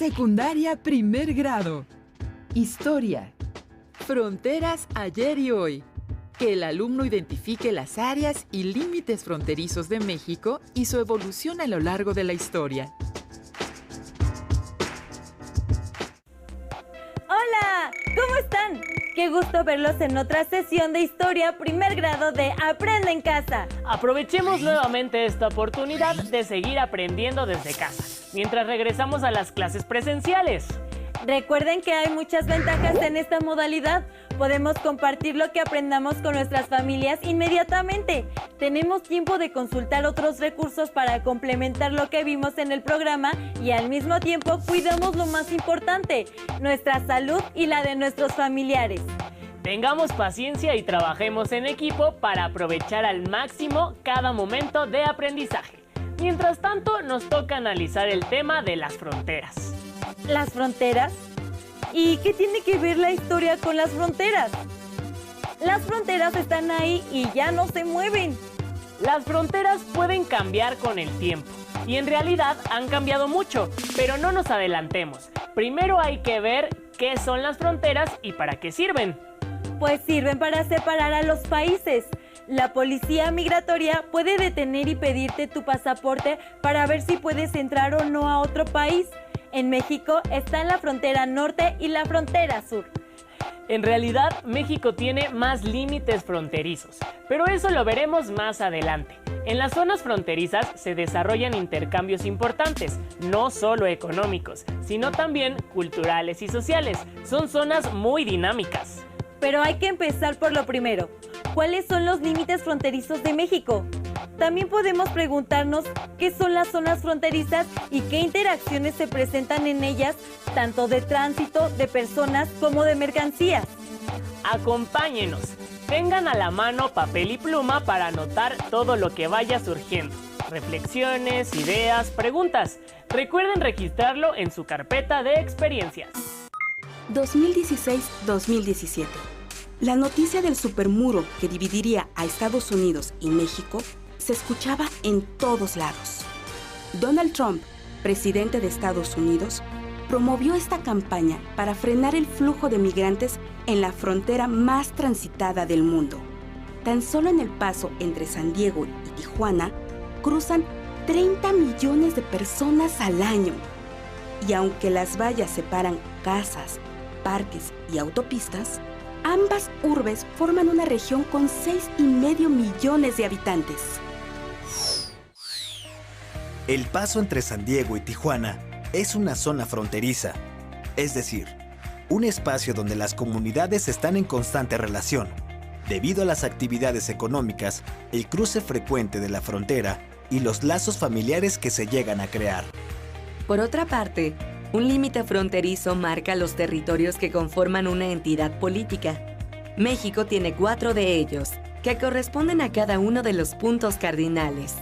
Secundaria primer grado. Historia. Fronteras ayer y hoy. Que el alumno identifique las áreas y límites fronterizos de México y su evolución a lo largo de la historia. ¡Hola! ¿Cómo están? ¡Qué gusto verlos en otra sesión de Historia primer grado de Aprende en Casa! Aprovechemos nuevamente esta oportunidad de seguir aprendiendo desde casa, mientras regresamos a las clases presenciales. Recuerden que hay muchas ventajas en esta modalidad. Podemos compartir lo que aprendamos con nuestras familias inmediatamente. Tenemos tiempo de consultar otros recursos para complementar lo que vimos en el programa y al mismo tiempo cuidamos lo más importante, nuestra salud y la de nuestros familiares. Tengamos paciencia y trabajemos en equipo para aprovechar al máximo cada momento de aprendizaje. Mientras tanto, nos toca analizar el tema de las fronteras. ¿Las fronteras? ¿Y qué tiene que ver la historia con las fronteras? Las fronteras están ahí y ya no se mueven. Las fronteras pueden cambiar con el tiempo y en realidad han cambiado mucho, pero no nos adelantemos. Primero hay que ver qué son las fronteras y para qué sirven. Pues sirven para separar a los países. La policía migratoria puede detener y pedirte tu pasaporte para ver si puedes entrar o no a otro país. En México están la frontera norte y la frontera sur. En realidad, México tiene más límites fronterizos, pero eso lo veremos más adelante. En las zonas fronterizas se desarrollan intercambios importantes, no solo económicos, sino también culturales y sociales. Son zonas muy dinámicas. Pero hay que empezar por lo primero. ¿Cuáles son los límites fronterizos de México? También podemos preguntarnos qué son las zonas fronterizas y qué interacciones se presentan en ellas, tanto de tránsito de personas como de mercancías. Acompáñenos, tengan a la mano papel y pluma para anotar todo lo que vaya surgiendo. Reflexiones, ideas, preguntas. Recuerden registrarlo en su carpeta de experiencias. 2016-2017. La noticia del supermuro que dividiría a Estados Unidos y México se escuchaba en todos lados. Donald Trump, presidente de Estados Unidos, promovió esta campaña para frenar el flujo de migrantes en la frontera más transitada del mundo. Tan solo en el paso entre San Diego y Tijuana cruzan 30 millones de personas al año. Y aunque las vallas separan casas, parques y autopistas, ambas urbes forman una región con 6,5 millones de habitantes. El paso entre San Diego y Tijuana es una zona fronteriza, es decir, un espacio donde las comunidades están en constante relación, debido a las actividades económicas, el cruce frecuente de la frontera y los lazos familiares que se llegan a crear. Por otra parte, un límite fronterizo marca los territorios que conforman una entidad política. México tiene 4 de ellos, que corresponden a cada uno de los puntos cardinales.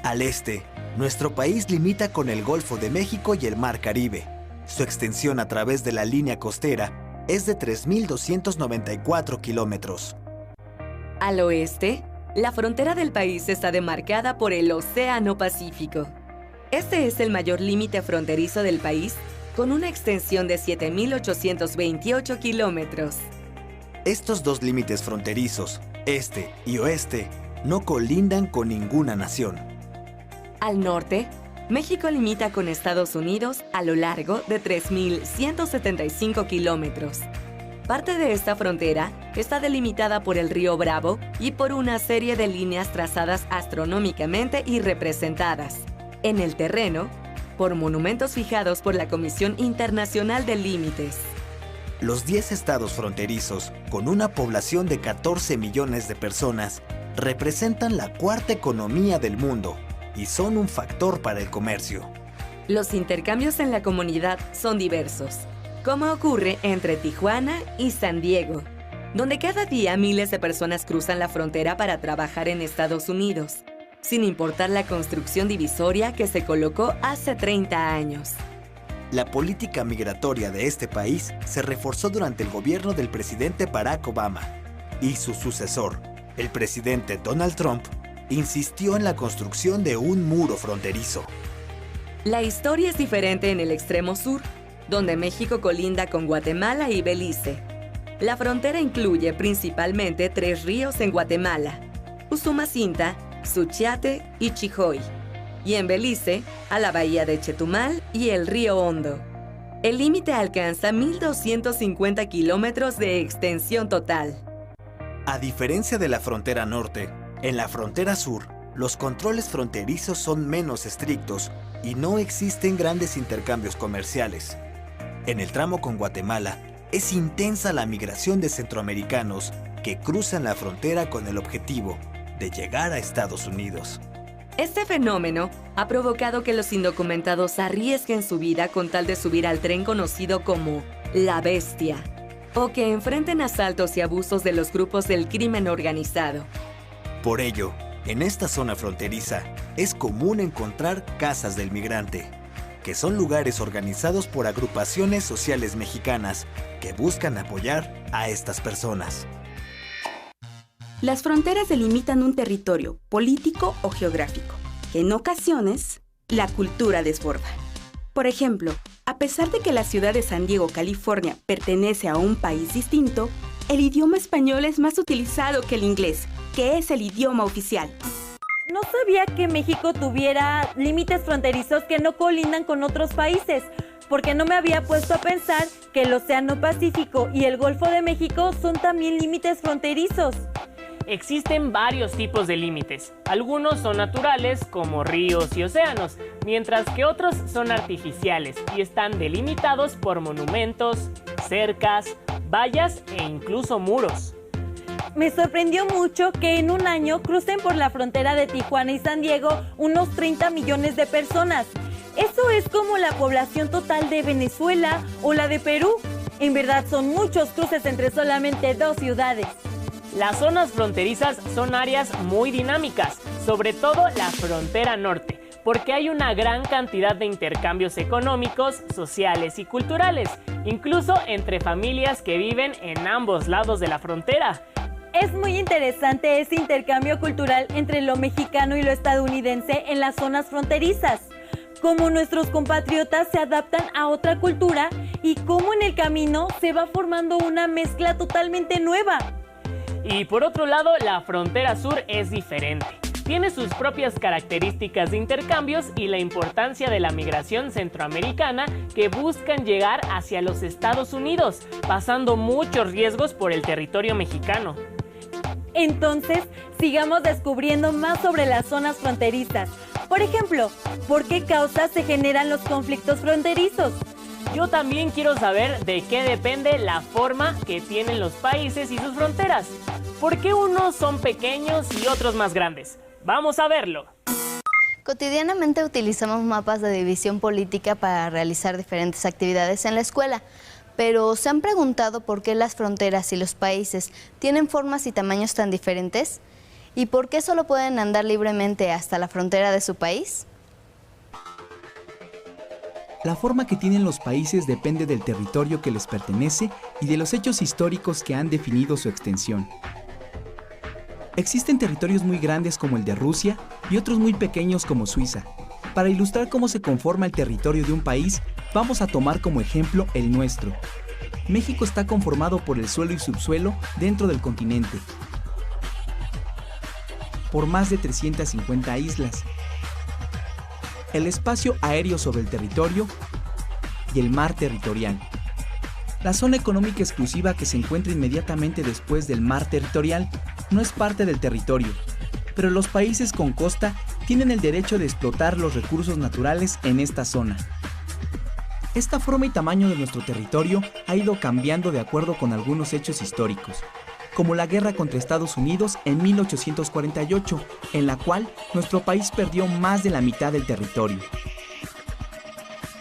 Al este, nuestro país limita con el Golfo de México y el Mar Caribe. Su extensión a través de la línea costera es de 3.294 kilómetros. Al oeste, la frontera del país está demarcada por el Océano Pacífico. Este es el mayor límite fronterizo del país, con una extensión de 7.828 kilómetros. Estos dos límites fronterizos, este y oeste, no colindan con ninguna nación. Al norte, México limita con Estados Unidos a lo largo de 3.175 kilómetros. Parte de esta frontera está delimitada por el río Bravo y por una serie de líneas trazadas astronómicamente y representadas en el terreno por monumentos fijados por la Comisión Internacional de Límites. Los 10 estados fronterizos, con una población de 14 millones de personas, representan la cuarta economía del mundo y son un factor para el comercio. Los intercambios en la comunidad son diversos, como ocurre entre Tijuana y San Diego, donde cada día miles de personas cruzan la frontera para trabajar en Estados Unidos, sin importar la construcción divisoria que se colocó hace 30 años. La política migratoria de este país se reforzó durante el gobierno del presidente Barack Obama y su sucesor, el presidente Donald Trump, insistió en la construcción de un muro fronterizo. La historia es diferente en el extremo sur, donde México colinda con Guatemala y Belice. La frontera incluye principalmente 3 ríos en Guatemala: Usumacinta, Suchiate y Chijoy, y en Belice, a la bahía de Chetumal y el río Hondo. El límite alcanza 1.250 kilómetros de extensión total. A diferencia de la frontera norte, en la frontera sur, los controles fronterizos son menos estrictos y no existen grandes intercambios comerciales. En el tramo con Guatemala, es intensa la migración de centroamericanos que cruzan la frontera con el objetivo de llegar a Estados Unidos. Este fenómeno ha provocado que los indocumentados arriesguen su vida con tal de subir al tren conocido como La Bestia, o que enfrenten asaltos y abusos de los grupos del crimen organizado. Por ello, en esta zona fronteriza es común encontrar casas del migrante, que son lugares organizados por agrupaciones sociales mexicanas que buscan apoyar a estas personas. Las fronteras delimitan un territorio político o geográfico, que en ocasiones la cultura desborda. Por ejemplo, a pesar de que la ciudad de San Diego, California, pertenece a un país distinto, el idioma español es más utilizado que el inglés, que es el idioma oficial. No sabía que México tuviera límites fronterizos que no colindan con otros países, porque no me había puesto a pensar que el Océano Pacífico y el Golfo de México son también límites fronterizos. Existen varios tipos de límites. Algunos son naturales, como ríos y océanos, mientras que otros son artificiales y están delimitados por monumentos, cercas, vallas e incluso muros. Me sorprendió mucho que en un año crucen por la frontera de Tijuana y San Diego unos 30 millones de personas. Eso es como la población total de Venezuela o la de Perú. En verdad son muchos cruces entre solamente 2 ciudades. Las zonas fronterizas son áreas muy dinámicas, sobre todo la frontera norte, porque hay una gran cantidad de intercambios económicos, sociales y culturales, incluso entre familias que viven en ambos lados de la frontera. Es muy interesante ese intercambio cultural entre lo mexicano y lo estadounidense en las zonas fronterizas, cómo nuestros compatriotas se adaptan a otra cultura y cómo en el camino se va formando una mezcla totalmente nueva. Y por otro lado, la frontera sur es diferente. Tiene sus propias características de intercambios y la importancia de la migración centroamericana que buscan llegar hacia los Estados Unidos, pasando muchos riesgos por el territorio mexicano. Entonces, sigamos descubriendo más sobre las zonas fronterizas. Por ejemplo, ¿por qué causas se generan los conflictos fronterizos? Yo también quiero saber de qué depende la forma que tienen los países y sus fronteras. ¿Por qué unos son pequeños y otros más grandes? Vamos a verlo. Cotidianamente utilizamos mapas de división política para realizar diferentes actividades en la escuela, pero ¿se han preguntado por qué las fronteras y los países tienen formas y tamaños tan diferentes? ¿Y por qué solo pueden andar libremente hasta la frontera de su país? La forma que tienen los países depende del territorio que les pertenece y de los hechos históricos que han definido su extensión. Existen territorios muy grandes como el de Rusia y otros muy pequeños como Suiza. Para ilustrar cómo se conforma el territorio de un país, vamos a tomar como ejemplo el nuestro. México está conformado por el suelo y subsuelo dentro del continente, por más de 350 islas, el espacio aéreo sobre el territorio y el mar territorial. La zona económica exclusiva que se encuentra inmediatamente después del mar territorial no es parte del territorio, pero los países con costa tienen el derecho de explotar los recursos naturales en esta zona. Esta forma y tamaño de nuestro territorio ha ido cambiando de acuerdo con algunos hechos históricos, como la guerra contra Estados Unidos en 1848, en la cual nuestro país perdió más de la mitad del territorio.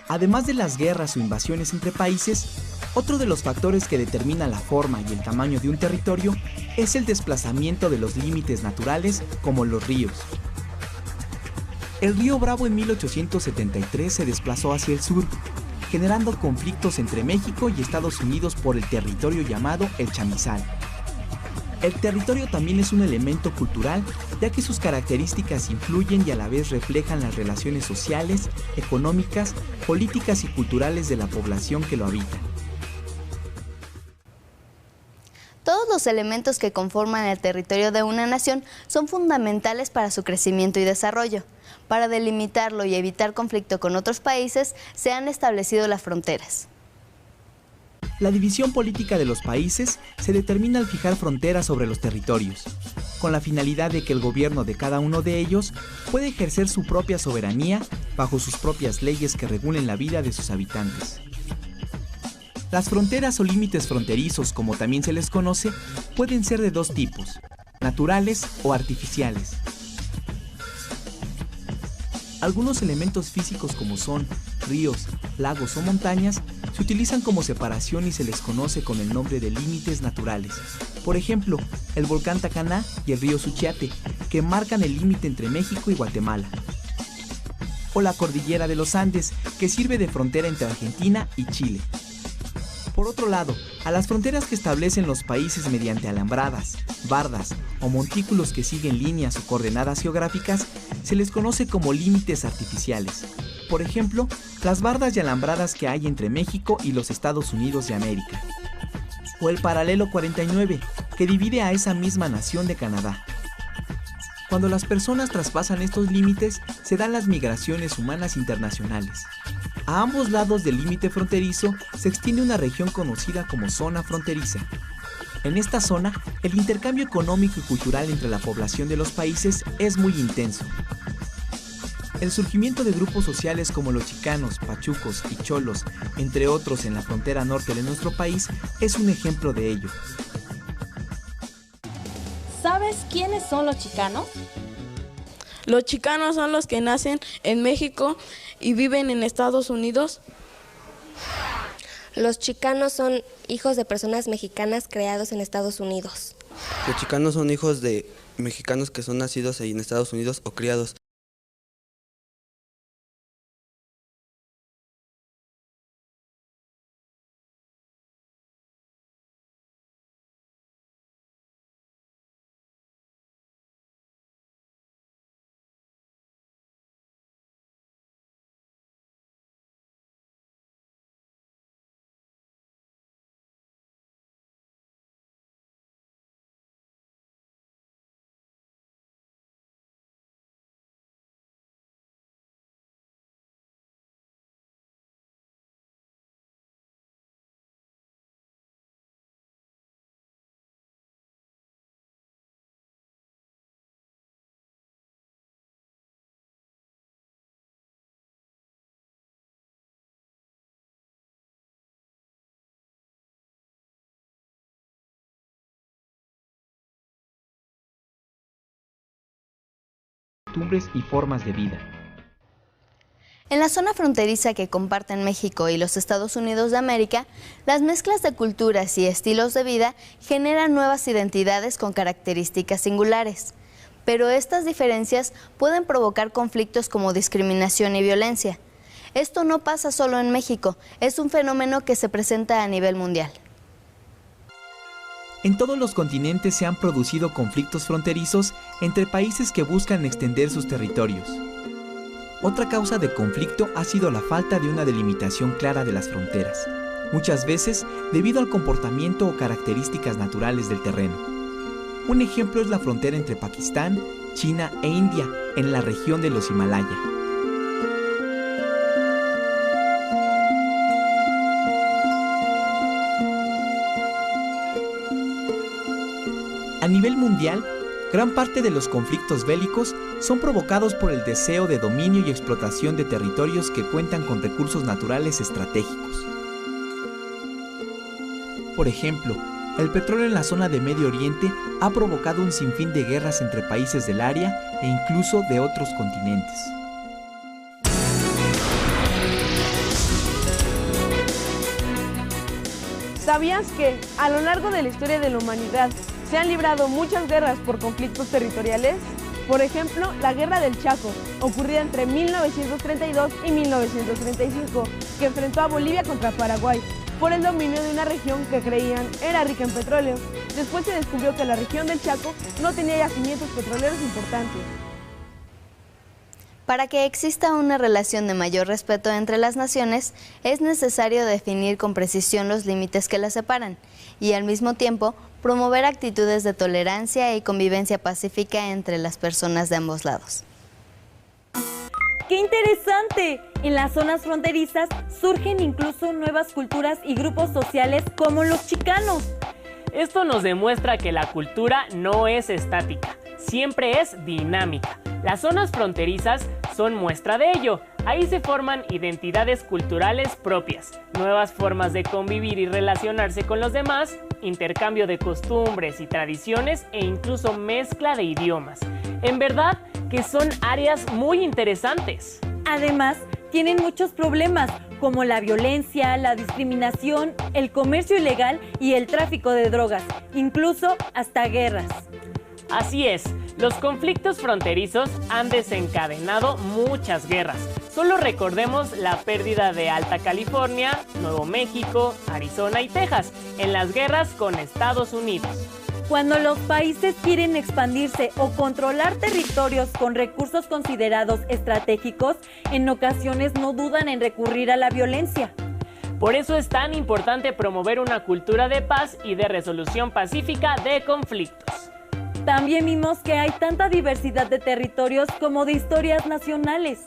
Además de las guerras o invasiones entre países, otro de los factores que determina la forma y el tamaño de un territorio es el desplazamiento de los límites naturales, como los ríos. El río Bravo en 1873 se desplazó hacia el sur, generando conflictos entre México y Estados Unidos por el territorio llamado el Chamizal. El territorio también es un elemento cultural, ya que sus características influyen y a la vez reflejan las relaciones sociales, económicas, políticas y culturales de la población que lo habita. Todos los elementos que conforman el territorio de una nación son fundamentales para su crecimiento y desarrollo. Para delimitarlo y evitar conflicto con otros países, se han establecido las fronteras. La división política de los países se determina al fijar fronteras sobre los territorios, con la finalidad de que el gobierno de cada uno de ellos pueda ejercer su propia soberanía bajo sus propias leyes que regulen la vida de sus habitantes. Las fronteras o límites fronterizos, como también se les conoce, pueden ser de dos tipos, naturales o artificiales. Algunos elementos físicos como son ríos, lagos o montañas se utilizan como separación y se les conoce con el nombre de límites naturales. Por ejemplo, el volcán Tacaná y el río Suchiate, que marcan el límite entre México y Guatemala. O la cordillera de los Andes, que sirve de frontera entre Argentina y Chile. Por otro lado, a las fronteras que establecen los países mediante alambradas, bardas o montículos que siguen líneas o coordenadas geográficas, se les conoce como límites artificiales. Por ejemplo, las bardas y alambradas que hay entre México y los Estados Unidos de América. O el paralelo 49, que divide a esa misma nación de Canadá. Cuando las personas traspasan estos límites, se dan las migraciones humanas internacionales. A ambos lados del límite fronterizo se extiende una región conocida como zona fronteriza. En esta zona, el intercambio económico y cultural entre la población de los países es muy intenso. El surgimiento de grupos sociales como los chicanos, pachucos y cholos, entre otros en la frontera norte de nuestro país, es un ejemplo de ello. ¿Sabes quiénes son los chicanos? Los chicanos son los que nacen en México y viven en Estados Unidos. Los chicanos son hijos de personas mexicanas creados en Estados Unidos. Los chicanos son hijos de mexicanos que son nacidos en Estados Unidos o criados. Costumbres y formas de vida. En la zona fronteriza que comparten México y los Estados Unidos de América, las mezclas de culturas y estilos de vida generan nuevas identidades con características singulares. Pero estas diferencias pueden provocar conflictos como discriminación y violencia. Esto no pasa solo en México, es un fenómeno que se presenta a nivel mundial. En todos los continentes se han producido conflictos fronterizos entre países que buscan extender sus territorios. Otra causa de conflicto ha sido la falta de una delimitación clara de las fronteras, muchas veces debido al comportamiento o características naturales del terreno. Un ejemplo es la frontera entre Pakistán, China e India, en la región de los Himalaya. A nivel mundial, gran parte de los conflictos bélicos son provocados por el deseo de dominio y explotación de territorios que cuentan con recursos naturales estratégicos. Por ejemplo, el petróleo en la zona de Medio Oriente ha provocado un sinfín de guerras entre países del área e incluso de otros continentes. ¿Sabías que, a lo largo de la historia de la humanidad, se han librado muchas guerras por conflictos territoriales? Por ejemplo, la Guerra del Chaco, ocurrida entre 1932 y 1935, que enfrentó a Bolivia contra Paraguay por el dominio de una región que creían era rica en petróleo. Después se descubrió que la región del Chaco no tenía yacimientos petroleros importantes. Para que exista una relación de mayor respeto entre las naciones, es necesario definir con precisión los límites que las separan y al mismo tiempo promover actitudes de tolerancia y convivencia pacífica entre las personas de ambos lados. ¡Qué interesante! En las zonas fronterizas surgen incluso nuevas culturas y grupos sociales como los chicanos. Esto nos demuestra que la cultura no es estática, siempre es dinámica. Las zonas fronterizas son muestra de ello. Ahí se forman identidades culturales propias, nuevas formas de convivir y relacionarse con los demás, intercambio de costumbres y tradiciones e incluso mezcla de idiomas. En verdad que son áreas muy interesantes. Además, tienen muchos problemas como la violencia, la discriminación, el comercio ilegal y el tráfico de drogas, incluso hasta guerras. Así es, los conflictos fronterizos han desencadenado muchas guerras. Solo recordemos la pérdida de Alta California, Nuevo México, Arizona y Texas en las guerras con Estados Unidos. Cuando los países quieren expandirse o controlar territorios con recursos considerados estratégicos, en ocasiones no dudan en recurrir a la violencia. Por eso es tan importante promover una cultura de paz y de resolución pacífica de conflictos. También vimos que hay tanta diversidad de territorios como de historias nacionales.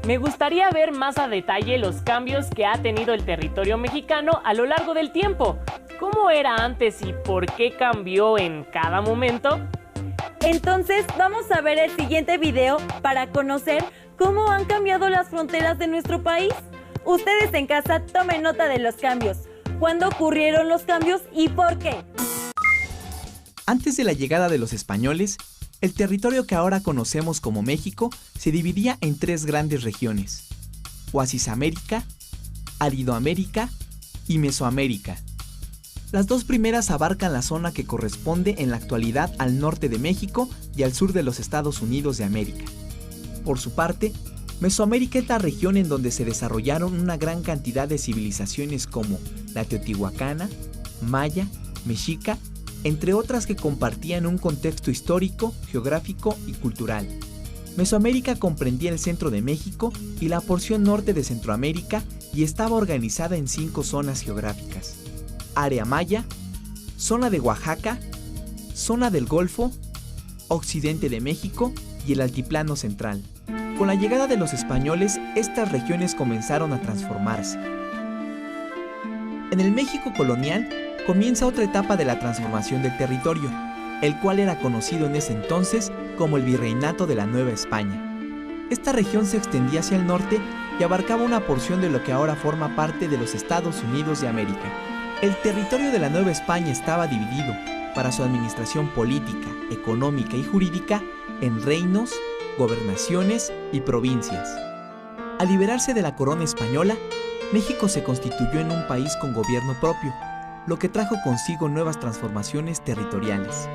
Me gustaría ver más a detalle los cambios que ha tenido el territorio mexicano a lo largo del tiempo. ¿Cómo era antes y por qué cambió en cada momento? Entonces vamos a ver el siguiente video para conocer cómo han cambiado las fronteras de nuestro país. Ustedes en casa tomen nota de los cambios. ¿Cuándo ocurrieron los cambios y por qué? Antes de la llegada de los españoles, el territorio que ahora conocemos como México se dividía en tres grandes regiones: Oasisamérica, Aridoamérica y Mesoamérica. Las dos primeras abarcan la zona que corresponde en la actualidad al norte de México y al sur de los Estados Unidos de América. Por su parte, Mesoamérica es la región en donde se desarrollaron una gran cantidad de civilizaciones como la teotihuacana, maya, mexica, entre otras que compartían un contexto histórico, geográfico y cultural. Mesoamérica comprendía el centro de México y la porción norte de Centroamérica y estaba organizada en 5 zonas geográficas: área maya, zona de Oaxaca, zona del Golfo, occidente de México y el altiplano central. Con la llegada de los españoles, estas regiones comenzaron a transformarse. En el México colonial, comienza otra etapa de la transformación del territorio, el cual era conocido en ese entonces como el Virreinato de la Nueva España. Esta región se extendía hacia el norte y abarcaba una porción de lo que ahora forma parte de los Estados Unidos de América. El territorio de la Nueva España estaba dividido, para su administración política, económica y jurídica, en reinos, gobernaciones y provincias. Al liberarse de la corona española, México se constituyó en un país con gobierno propio, lo que trajo consigo nuevas transformaciones territoriales.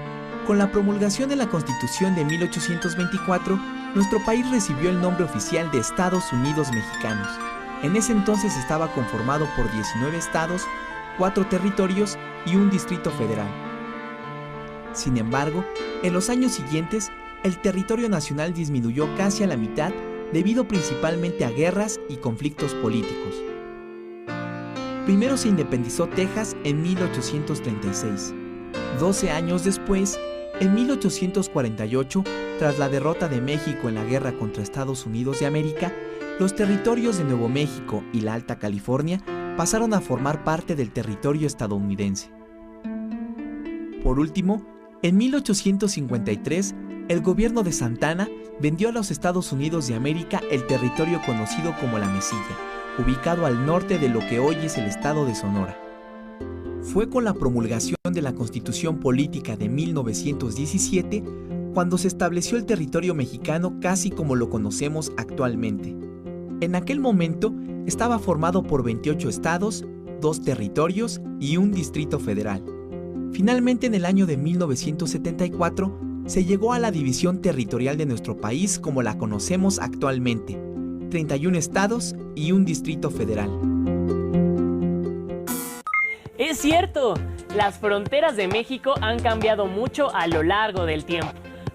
Con la promulgación de la Constitución de 1824, nuestro país recibió el nombre oficial de Estados Unidos Mexicanos. En ese entonces estaba conformado por 19 estados, 4 territorios y un distrito federal. Sin embargo, en los años siguientes, el territorio nacional disminuyó casi a la mitad debido principalmente a guerras y conflictos políticos. Primero se independizó Texas en 1836. 12 años después, en 1848, tras la derrota de México en la guerra contra Estados Unidos de América, los territorios de Nuevo México y la Alta California pasaron a formar parte del territorio estadounidense. Por último, en 1853, el gobierno de Santana vendió a los Estados Unidos de América el territorio conocido como La Mesilla, ubicado al norte de lo que hoy es el estado de Sonora. Fue con la promulgación de la Constitución Política de 1917 cuando se estableció el territorio mexicano casi como lo conocemos actualmente. En aquel momento estaba formado por 28 estados, 2 territorios y un distrito federal. Finalmente, en el año de 1974, se llegó a la división territorial de nuestro país como la conocemos actualmente: 31 estados y un distrito federal. ¡Es cierto! Las fronteras de México han cambiado mucho a lo largo del tiempo.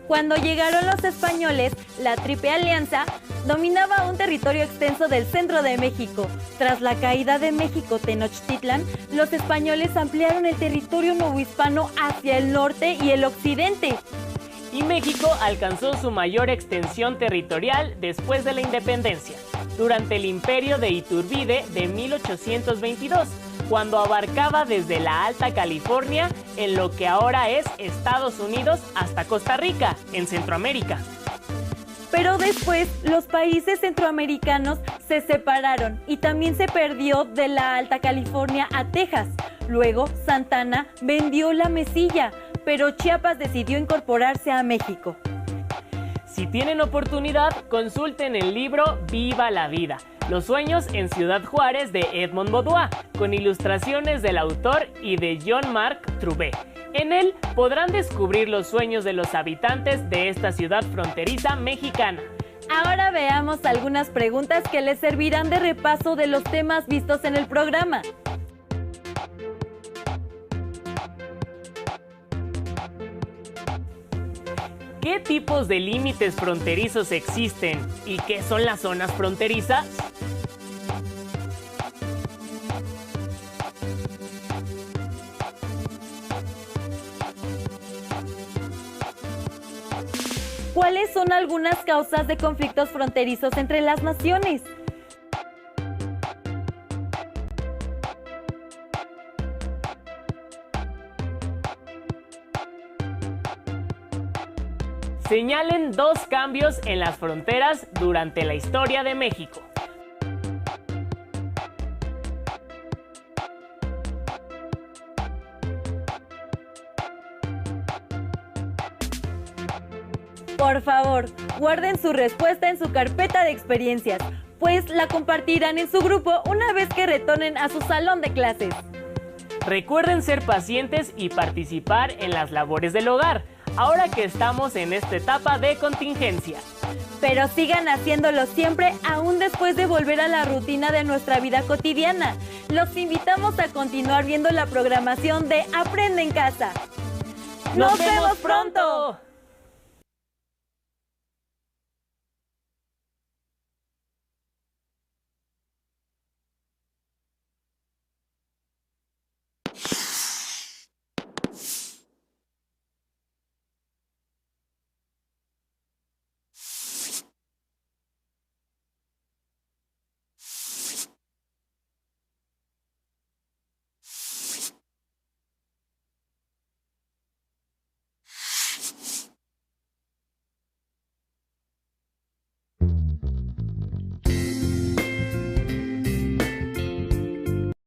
Cuando llegaron los españoles, la Triple Alianza dominaba un territorio extenso del centro de México. Tras la caída de México Tenochtitlan, los españoles ampliaron el territorio novohispano hacia el norte y el occidente. Y México alcanzó su mayor extensión territorial después de la independencia, durante el Imperio de Iturbide de 1822, cuando abarcaba desde la Alta California, en lo que ahora es Estados Unidos, hasta Costa Rica, en Centroamérica. Pero después, los países centroamericanos se separaron y también se perdió de la Alta California a Texas. Luego, Santana vendió la Mesilla, pero Chiapas decidió incorporarse a México. Si tienen oportunidad, consulten el libro Viva la Vida, Los sueños en Ciudad Juárez de Edmond Baudoin, con ilustraciones del autor y de Jean-Marc Trouvé. En él podrán descubrir los sueños de los habitantes de esta ciudad fronteriza mexicana. Ahora veamos algunas preguntas que les servirán de repaso de los temas vistos en el programa. ¿Qué tipos de límites fronterizos existen y qué son las zonas fronterizas? ¿Cuáles son algunas causas de conflictos fronterizos entre las naciones? Señalen 2 cambios en las fronteras durante la historia de México. Por favor, guarden su respuesta en su carpeta de experiencias, pues la compartirán en su grupo una vez que retornen a su salón de clases. Recuerden ser pacientes y participar en las labores del hogar, ahora que estamos en esta etapa de contingencia. Pero sigan haciéndolo siempre, aún después de volver a la rutina de nuestra vida cotidiana. Los invitamos a continuar viendo la programación de Aprende en Casa. ¡Nos vemos pronto!